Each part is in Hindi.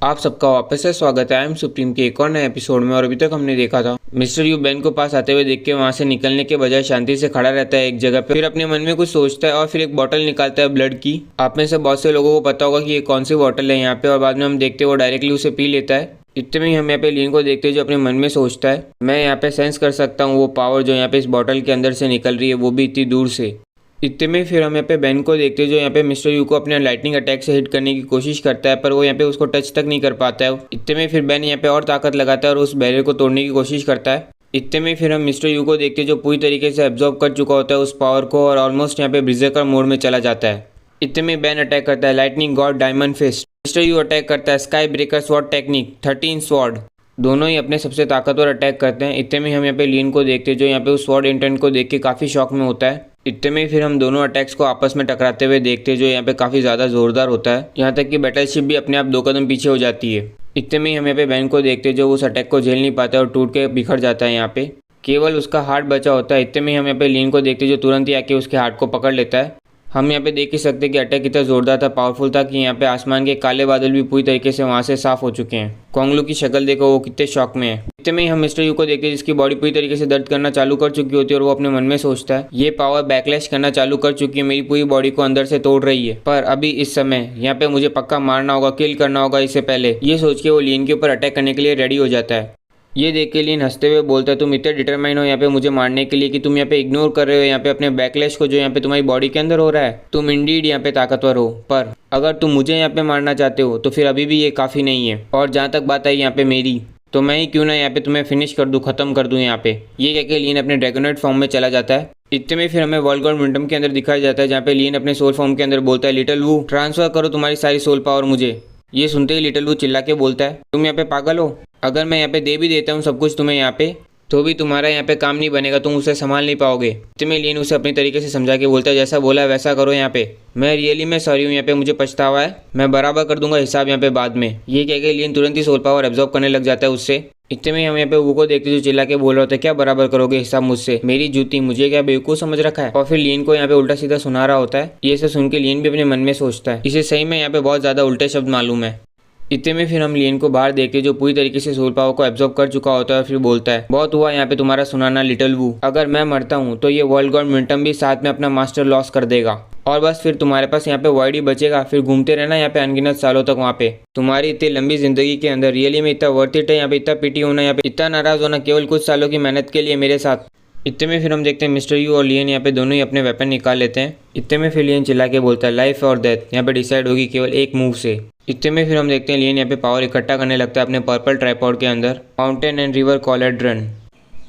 आप सबका वापस से स्वागत है। आई एम सुप्रीम के एक और नए एपिसोड में। और अभी तक हमने देखा था मिस्टर यू बेन को पास आते हुए देख के वहां से निकलने के बजाय शांति से खड़ा रहता है एक जगह पे, फिर अपने मन में कुछ सोचता है और फिर एक बोतल निकालता है ब्लड की। आप में से बहुत से लोगों को पता होगा कि ये कौन सी बोतल है यहाँ पे, और बाद में हम देखते हैं वो डायरेक्टली उसे पी लेता है। इतने में ही हम यहाँ पे लिन को देखते हैं जो अपने मन में सोचता है, मैं यहाँ पे सेंस कर सकता हूँ वो पावर जो यहाँ पे इस बोतल के अंदर से निकल रही है, वो भी इतनी दूर से। इतने में फिर हम यहाँ पे बेन को देखते हैं जो यहाँ पे मिस्टर यू को अपने लाइटनिंग अटैक से हिट करने की कोशिश करता है, पर वो यहाँ पे उसको टच तक नहीं कर पाता है। इतने में फिर बेन यहाँ पे और ताकत लगाता है और उस बैरियर को तोड़ने की कोशिश करता है। इतने में फिर हम मिस्टर यू को देखते हैं जो पूरी तरीके से एब्जॉर्ब कर चुका होता है उस पावर को और ऑलमोस्ट यहाँ पे ब्रिजर मोड में चला जाता है। इतने में बेन अटैक करता है lightning god diamond fist. Mister Yu attack करता है sky breaker sword technique 13 sword. दोनों ही अपने सबसे ताकतवर अटैक करते हैं। इतने में हम यहाँ पे लिन को देखते हैं जो यहाँ पे उस स्वॉर्ड इंटेंट को देख के काफ़ी शॉक में होता है। इतने में फिर हम दोनों अटैक्स को आपस में टकराते हुए देखते हैं जो यहाँ पे काफ़ी ज़्यादा ज़ोरदार होता है, यहाँ तक कि बैटलशिप भी अपने आप 2 कदम पीछे हो जाती है। इतने में हम यहाँ पे बेन को देखते हैं जो उस अटैक को झेल नहीं पाता है और टूट के बिखर जाता है। यहाँ पे केवल उसका हार्ट बचा होता है। इतने में हम यहाँ पे लिन को देखते हैं जो तुरंत ही आके उसके हार्ट को पकड़ लेता है। हम यहाँ पे देख ही सकते हैं कि अटैक कितना जोरदार था, पावरफुल था कि यहाँ पे आसमान के काले बादल भी पूरी तरीके से वहाँ से साफ हो चुके हैं। कोंगलू की शक्ल देखो, वो कितने शॉक में है। इतने में ही हम मिस्टर यू को देखते हैं जिसकी बॉडी पूरी तरीके से दर्द करना चालू कर चुकी होती है और वो अपने मन में सोचता है ये पावर बैकलैश करना चालू कर चुकी है, मेरी पूरी बॉडी को अंदर से तोड़ रही है, पर अभी इस समय यहाँ पे मुझे पक्का मारना होगा, किल करना होगा इससे पहले। ये सोच के वो लिन के ऊपर अटैक करने के लिए रेडी हो जाता है। ये देख के लिन हंसते हुए बोलता है तुम इतने डिटरमाइन हो यहाँ पे मुझे मारने के लिए कि तुम यहाँ पे इग्नोर कर रहे हो यहाँ पे अपने बैकलैश को जो यहाँ पे तुम्हारी बॉडी के अंदर हो रहा है। तुम इंडीड यहाँ पे ताकतवर हो, पर अगर तुम मुझे यहाँ पे मारना चाहते हो तो फिर अभी भी ये काफ़ी नहीं है। और जहाँ तक बात आई यहाँ पे मेरी, तो मैं ही क्यों ना यहाँ पे तुम्हें फिनिश कर दूँ, खत्म कर दूँ यहाँ पे। ये कह के लिन अपने ड्रैगनॉइड फॉर्म में चला जाता है। इतने में फिर हमें वर्ल्ड गॉड विंटम के अंदर दिखाया जाता है जहाँ पे लिन अपने सोल फॉर्म के अंदर बोलता है लिटिल वू ट्रांसफर करो तुम्हारी सारी सोल पावर मुझे। ये सुनते ही लिटिल वू चिल्ला के बोलता है तुम यहाँ पे पागल हो, अगर मैं यहाँ पे दे भी देता हूँ सब कुछ तुम्हें यहाँ पे, तो भी तुम्हारा यहाँ पे काम नहीं बनेगा, तुम उसे संभाल नहीं पाओगे। इतने में लिन उसे अपनी तरीके से समझा के बोलता है जैसा बोला वैसा करो यहाँ पे, मैं रियली में सॉरी हूँ, यहाँ पे मुझे पछतावा है, मैं बराबर कर दूंगा हिसाब यहाँ पे बाद में। ये कह के लिन तुरंत ही सोल पावर एब्जॉर्ब करने लग जाता है उससे। इतने में हम यहाँ पे वो को देखते जो चिल्ला के बोल रहा होता है क्या बराबर करोगे हिसाब मुझसे, मेरी जूती, मुझे क्या बेवकूफ़ समझ रखा है। और फिर लिन को यहाँ पे उल्टा सीधा सुना रहा होता है। ये सब सुन के लिन भी अपने मन में सोचता है इसे सही में यहाँ पे बहुत ज़्यादा उल्टे शब्द मालूम है। इतने में फिर हम लिन को बाहर देखते जो पूरी तरीके से सोल पावर को एब्जॉर्ब कर चुका होता है और फिर बोलता है बहुत हुआ यहाँ पे तुम्हारा सुनाना लिटिल वू, अगर मैं मरता हूँ तो ये वर्ल्ड गॉड मिंटम भी साथ में अपना मास्टर लॉस कर देगा और बस फिर तुम्हारे पास यहाँ पे वर्ड ही बचेगा, फिर घूमते रहना यहाँ पे अनगिनत सालों तक वहाँ पे। तुम्हारी इतनी लंबी जिंदगी के अंदर रियली में इतना वर्थ इट है यहाँ पे, इतना पीटी होना, यहाँ पे इतना नाराज होना केवल कुछ सालों की मेहनत के लिए मेरे साथ। इतने में फिर हम देखते हैं मिस्टर यू और लियन यहाँ पे दोनों ही अपने वेपन निकाल लेते हैं। इतने में फिर लियन चिल्ला के बोलता है लाइफ और डेथ यहाँ पे डिसाइड होगी केवल एक मूव से। इतने में फिर हम देखते हैं लियन यहाँ पे पावर इकट्ठा करने लगता है अपने पर्पल ट्राइपॉड के अंदर, माउंटेन एंड रिवर कॉलेड्रन।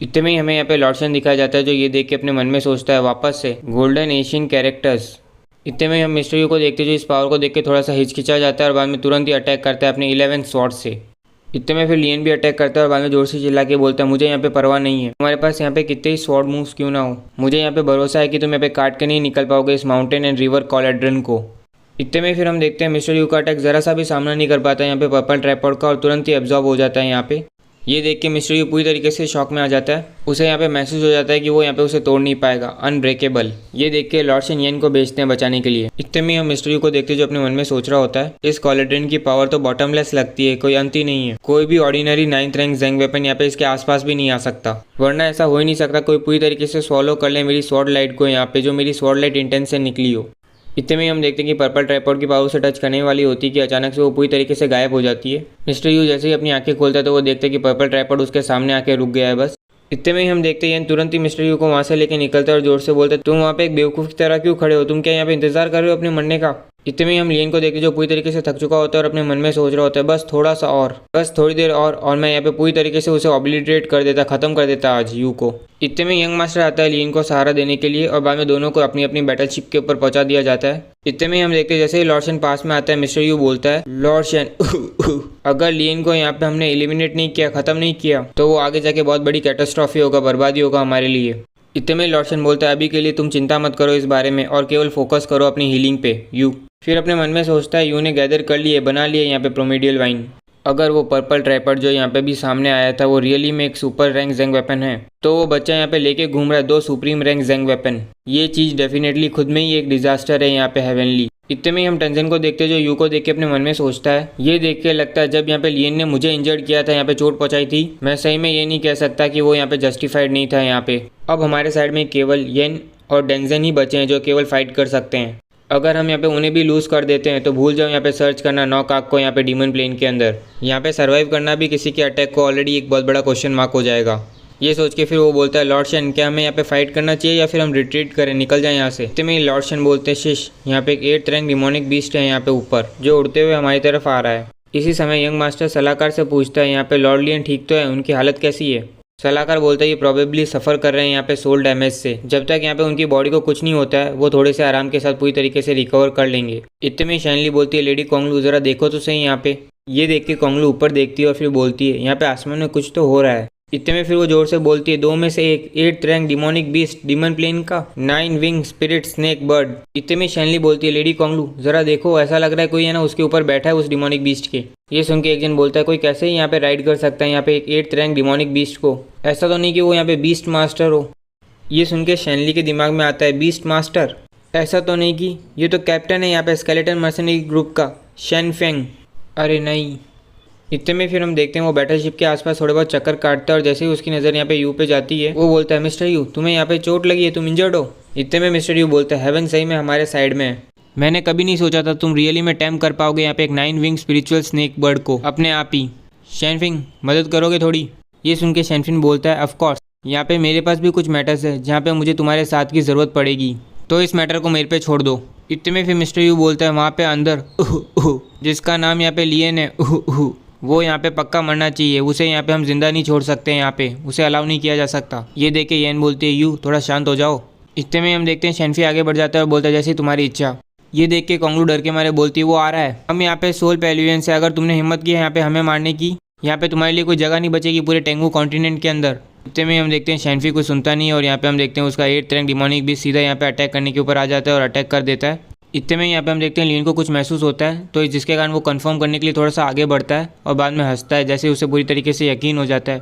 इतने में ही हमें यहाँ पे लॉर्डसन दिखाया जाता है जो ये देख के अपने मन में सोचता है वापस से गोल्डन एशियन कैरेक्टर्स। इतने में हम मिस्टर यू को देखते जो इस पावर को देख के थोड़ा सा हिचकिचा जाता है और बाद में तुरंत ही अटैक करता है अपने 11 स्वॉर्ड से। इतने में फिर लियन भी अटैक करता है और बाद में जोर से चिल्ला के बोलता है मुझे यहाँ पे परवाह नहीं है, तुम्हारे पास यहाँ पे कितने ही स्वॉर्ड मूव्स क्यों ना हो, मुझे यहाँ पे भरोसा है कि तुम यहाँ पे काट के नहीं निकल पाओगे इस माउंटेन एंड रिवर कॉलेड्रन को। इतने में फिर हम देखते हैं मिस्टर यू का अटैक जरा सा भी सामना नहीं कर पाता है यहाँ पे पर्पल ट्राइपॉड का और तुरंत ही एब्जॉर्ब हो जाता है यहाँ पे। ये देख के मिस्टर यू पूरी तरीके से शॉक में आ जाता है। उसे यहाँ पे महसूस हो जाता है कि वो यहाँ पे उसे तोड़ नहीं पाएगा, अनब्रेकेबल। ये देख के लॉर्डसन येन को भेजते हैं बचाने के लिए। इतने में हम मिस्टर यू को देखते जो अपने मन में सोच रहा होता है इस कॉलेड्रन की पावर तो बॉटमलेस लगती है, कोई अंत ही नहीं है, कोई भी ordinary 9th rank Zeng weapon यहाँ पे इसके आसपास भी नहीं आ सकता, वरना ऐसा हो ही नहीं सकता कोई पूरी तरीके से स्वॉलो कर ले मेरी स्वॉर्ड लाइट को यहाँ पे जो मेरी स्वॉर्ड लाइट इंटेंस से निकली हो। इतने में हम देखते हैं कि पर्पल ट्राइपॉड की पावर से टच करने वाली होती है कि अचानक से वो पूरी तरीके से गायब हो जाती है। मिस्टर यू जैसे ही अपनी आंखें खोलता है तो वो देखते हैं कि पर्पल ट्राइपॉड उसके सामने आके रुक गया है बस। इतने में ही हम देखते हैं तुरंत ही मिस्टर यू को वहाँ से लेके निकलता है और जोर से बोलता है तुम वहाँ पे एक बेवकूफ़ की तरह क्यों खड़े हो, तुम क्या यहाँ पे इंतजार कर रहे हो अपने मरने का। इतने में हम लियन को देखते जो पूरी तरीके से थक चुका होता है और अपने मन में सोच रहा होता है बस थोड़ा सा और, बस थोड़ी देर और मैं यहाँ पे पूरी तरीके से उसे ऑब्लिटरेट कर देता, खत्म कर देता आज यू को। इतने में यंग मास्टर आता है लियन को सहारा देने के लिए और बाद में दोनों को अपनी अपनी बैटलशिप के ऊपर पहुंचा दिया जाता है। इतने में हम देखते हैं जैसे ही लॉर्डसन पास में आता है मिस्टर यू बोलता है लॉर्डसन अगर लियन को यहाँ पे हमने एलिमिनेट नहीं किया, खत्म नहीं किया, तो वो आगे जाके बहुत बड़ी कैटास्ट्रॉफी होगा, बर्बादी होगा हमारे लिए। इतने में लॉर्डसन बोलता है अभी के लिए तुम चिंता मत करो इस बारे में और केवल फोकस करो अपनी हीलिंग पे यू। फिर अपने मन में सोचता है यू ने गैदर कर लिए, बना लिए यहाँ पे प्रोमीडियल वाइन। अगर वो पर्पल ट्राइपॉड जो यहाँ पे भी सामने आया था वो रियली में एक सुपर रैंक ज़ेंग वेपन है, तो वो बच्चा यहाँ पे लेके घूम रहा है 2 सुप्रीम रैंक ज़ेंग वेपन। ये चीज़ डेफिनेटली खुद में ही एक डिजास्टर है यहाँ पे हेवनली। इतने में ही हम टेंजन को देखते हैं जो यू को देख के अपने मन में सोचता है, ये देख के लगता है जब यहाँ पे लियन ने मुझे इंजर्ड किया था, यहाँ पे चोट पहुंचाई थी, मैं सही में ये नहीं कह सकता कि वो यहाँ पे जस्टिफाइड नहीं था। यहाँ पे अब हमारे साइड में केवल येन और डेंजन ही बचे हैं जो केवल फाइट कर सकते हैं। अगर हम यहाँ पे उन्हें भी लूज़ कर देते हैं तो भूल जाओ यहाँ पे सर्च करना नॉकआर्क को यहाँ पे डीमन प्लेन के अंदर। यहाँ पे सर्वाइव करना भी किसी के अटैक को ऑलरेडी एक बहुत बड़ा क्वेश्चन मार्क हो जाएगा। ये सोच के फिर वो बोलता है लॉर्ड शन, क्या हमें यहाँ पे फाइट करना चाहिए या फिर हम रिट्रीट करें, निकल जाए यहाँ से। इतने में लॉर्ड शन बोलते हैं शिश, यहाँ पे एक 8th रैंक डिमोनिक बीस्ट है यहाँ पे ऊपर जो उड़ते हुए हमारी तरफ आ रहा है। इसी समय यंग मास्टर सलाहकार से पूछता है यहाँ पे लॉर्ड लियन ठीक तो है, उनकी हालत कैसी है। सलाहकार बोलता है ये प्रोबेबली सफ़र कर रहे हैं यहाँ पे सोल डैमेज से, जब तक यहाँ पे उनकी बॉडी को कुछ नहीं होता है वो थोड़े से आराम के साथ पूरी तरीके से रिकवर कर लेंगे। इतने में शैनली बोलती है लेडी कोंगलू जरा देखो तो सही यहाँ पे। ये देख के कोंगलू ऊपर देखती है और फिर बोलती है यहाँ पे आसमान में कुछ तो हो रहा है। इतने में फिर वो जोर से बोलती है 2 में से एक 8th rank demonic beast demon plane का 9 विंग स्पिरिट स्नेक बर्ड। इतने में शैनली बोलती है लेडी कोंगलू जरा देखो, ऐसा लग रहा है कोई है ना उसके ऊपर बैठा है उस डिमोनिक बीस्ट के। ये सुन के एक जन बोलता है कोई कैसे ही यहाँ पे राइड कर सकता है यहाँ पे एक 8th रैंक डिमोनिक बीस्ट को, ऐसा तो नहीं कि वो यहाँ पे बीस्ट मास्टर हो। ये सुन के शैनली के दिमाग में आता है बीस्ट मास्टर, ऐसा तो नहीं कि ये तो कैप्टन है यहाँ पे स्केलेटन मर्सनरी ग्रुप का, शन फेंग। अरे नहीं। इतने में फिर हम देखते हैं वो बैटल शिप के आसपास थोड़े बहुत चक्कर काटता है और जैसे ही उसकी नज़र यहाँ पे यू पे जाती है वो बोलता है मिस्टर यू तुम्हें यहाँ पे चोट लगी है, तुम इंजर्ड हो। इतने में मिस्टर यू बोलता है हेवन सही में हमारे साइड में है, मैंने कभी नहीं सोचा था तुम रियली में टैम कर पाओगे यहाँ पे एक 9 विंग स्पिरिचुअल स्नेक बर्ड को अपने आप ही। शैनफिंग मदद करोगे थोड़ी। ये सुन के शैनफिन बोलता है ऑफकोर्स, यहाँ पे मेरे पास भी कुछ मैटर्स है जहाँ पे मुझे तुम्हारे साथ की ज़रूरत पड़ेगी, तो इस मैटर को मेरे पे छोड़ दो। इतने में फिर मिस्टर यू बोलता है वहाँ पे अंदर जिसका नाम यहाँ पे लियन है वो यहाँ पे पक्का मरना चाहिए, उसे यहाँ पे हम जिंदा नहीं छोड़ सकते हैं, यहाँ पे उसे अलाउ नहीं किया जा सकता। ये देख के येन बोलती है यू थोड़ा शांत हो जाओ। इतने में हम देखते हैं शैनफी आगे बढ़ जाता है और बोलता है जैसे तुम्हारी इच्छा। ये देख के कोंगलू डर के मारे बोलती है वो आ रहा है, हम यहाँ पे सोल पेल्यून से, अगर तुमने हिम्मत की है यहाँ पे हमें मारने की, यहाँ पे तुम्हारे लिए कोई जगह नहीं बचेगी पूरे टेंगू कॉन्टिनेंट के अंदर। इतने में हम देखते हैं शैनफी कोई सुनता नहीं और यहाँ पे हम देखते हैं उसका 8th रैंक डिमोनिक भी सीधा यहाँ पे अटैक करने के ऊपर आ जाता है और अटैक कर देता है। इतने में यहाँ पे हम देखते हैं लियन को कुछ महसूस होता है तो जिसके कारण वो कंफर्म करने के लिए थोड़ा सा आगे बढ़ता है और बाद में हंसता है जैसे उसे पूरी तरीके से यकीन हो जाता है।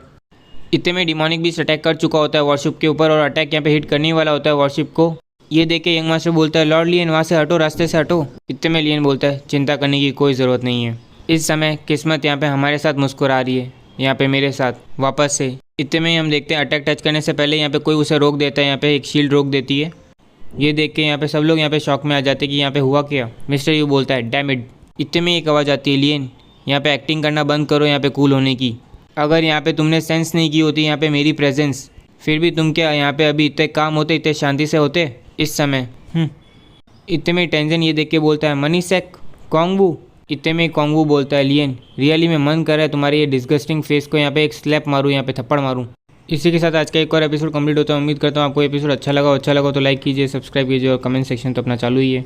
इतने में डिमोनिक बीस्ट अटैक कर चुका होता है वॉरशिप के ऊपर और अटैक यहाँ पे हिट करने वाला होता है वॉरशिप को। ये देख के यंग मास्टर बोलता है लॉर्ड लियन वहाँ से हटो, रास्ते से हटो। इतने में लियन बोलता है चिंता करने की कोई ज़रूरत नहीं है। इस समय किस्मत यहाँ पे हमारे साथ मुस्कुरा रही है, यहाँ पे मेरे साथ वापस से। इतने में हम देखते हैं अटैक टच करने से पहले यहाँ पे कोई उसे रोक देता है, यहाँ पे एक शील्ड रोक देती है। ये देख के यहाँ पे सब लोग यहाँ पे शॉक में आ जाते हैं कि यहाँ पे हुआ क्या। मिस्टर यू बोलता है डैम इट। इतने में एक आवाज़ आती है लियन यहाँ पे एक्टिंग करना बंद करो यहाँ पे कूल होने की। अगर यहाँ पे तुमने सेंस नहीं की होती यहाँ पे मेरी प्रेजेंस, फिर भी तुम क्या यहाँ पे अभी इतने काम होते, इतने शांति से होते इस समय। इतने में टेंजन ये देख के बोलता है मनी सेक कोंगवू। इतने में कोंगवू बोलता है लियन रियली में मन कर रहा है तुम्हारे ये डिस्गस्टिंग फेस को यहाँ पे एक स्लैप मारूँ, यहाँ पे थप्पड़ मारूँ। इसी के साथ आज का एक और एपिसोड कंप्लीट होता है। उम्मीद करता हूँ आपको एपिसोड अच्छा लगा तो लाइक कीजिए, सब्सक्राइब कीजिए और कमेंट सेक्शन तो अपना चालू ही है।